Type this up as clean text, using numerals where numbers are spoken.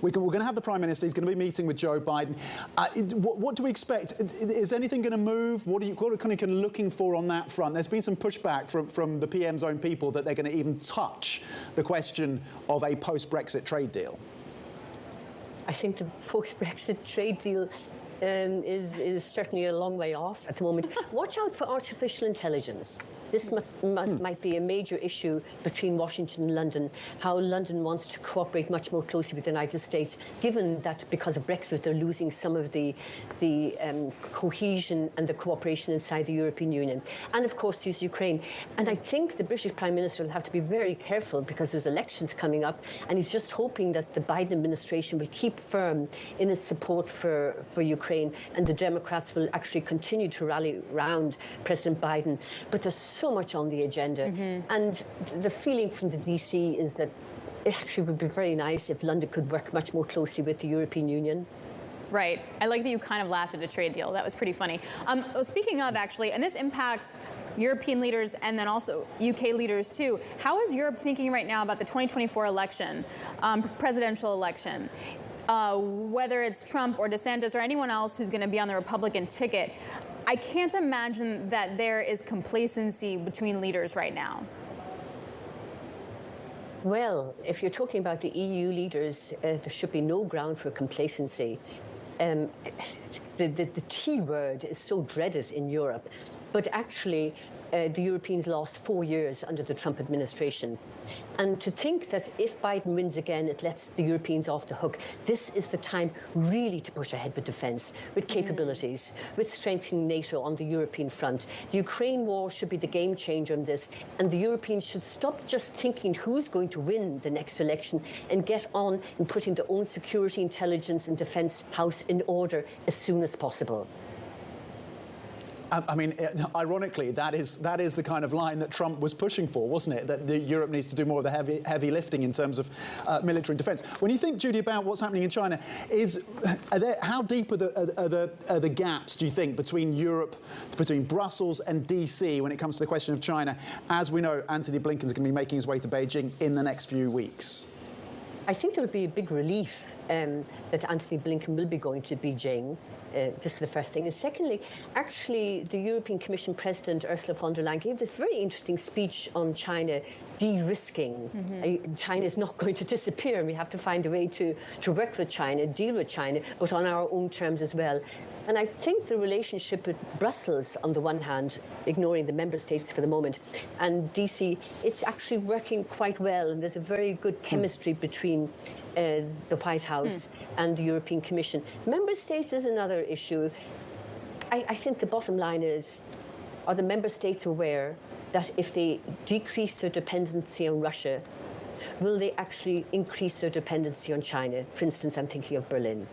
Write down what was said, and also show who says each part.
Speaker 1: We're going to have the Prime Minister. He's going to be meeting with Joe Biden. What do we expect? Is anything going to move? What are you kind of looking for on that front? There's been some pushback from the PM's own people that they're going to even touch the question of a post-Brexit trade deal.
Speaker 2: I think the post-Brexit trade deal is certainly a long way off at the moment. Watch out for artificial intelligence. This might be a major issue between Washington and London, how London wants to cooperate much more closely with the United States, given that because of Brexit they're losing some of the cohesion and the cooperation inside the European Union. And of course there's Ukraine. And I think the British Prime Minister will have to be very careful because there's elections coming up, and he's just hoping that the Biden administration will keep firm in its support for Ukraine, and the Democrats will actually continue to rally around President Biden. But there's so much on the agenda. And the feeling from the DC is that it actually would be very nice if London could work much more closely with the European Union.
Speaker 3: Right. I like that you kind of laughed at a trade deal. That was pretty funny. Speaking of, actually, and this impacts European leaders and then also UK leaders too, how is Europe thinking right now about the 2024 election, presidential election? Whether it's Trump or DeSantis or anyone else who's going to be on the Republican ticket, I can't imagine that there is complacency between leaders right now.
Speaker 2: Well, if you're talking about the EU leaders, there should be no ground for complacency. The T word is so dreaded in Europe, but actually the Europeans lost 4 years under the Trump administration. And to think that if Biden wins again, it lets the Europeans off the hook. This is the time really to push ahead with defence, with capabilities, with strengthening NATO on the European front. The Ukraine war should be the game changer in this, and the Europeans should stop just thinking who's going to win the next election and get on in putting their own security, intelligence and defence house in order as soon as possible.
Speaker 1: I mean, ironically, that is the kind of line that Trump was pushing for, wasn't it? That Europe needs to do more of the heavy lifting in terms of military and defence. When you think, Judy, about what's happening in China, how deep are the gaps, do you think, between Europe, between Brussels and DC when it comes to the question of China? As we know, Antony Blinken's going to be making his way to Beijing in the next few weeks.
Speaker 2: I think there would be a big relief that Antony Blinken will be going to Beijing. This is the first thing. And secondly, actually, the European Commission President Ursula von der Leyen gave this very interesting speech on China de-risking. China is not going to disappear, and we have to find a way to work with China, deal with China, but on our own terms as well. And I think the relationship with Brussels, on the one hand, ignoring the member states for the moment, and DC, it's actually working quite well, and there's a very good chemistry between the White House and the European Commission. Member states is another issue. I think the bottom line is, are the member states aware that if they decrease their dependency on Russia, will they actually increase their dependency on China? For instance, I'm thinking of Berlin.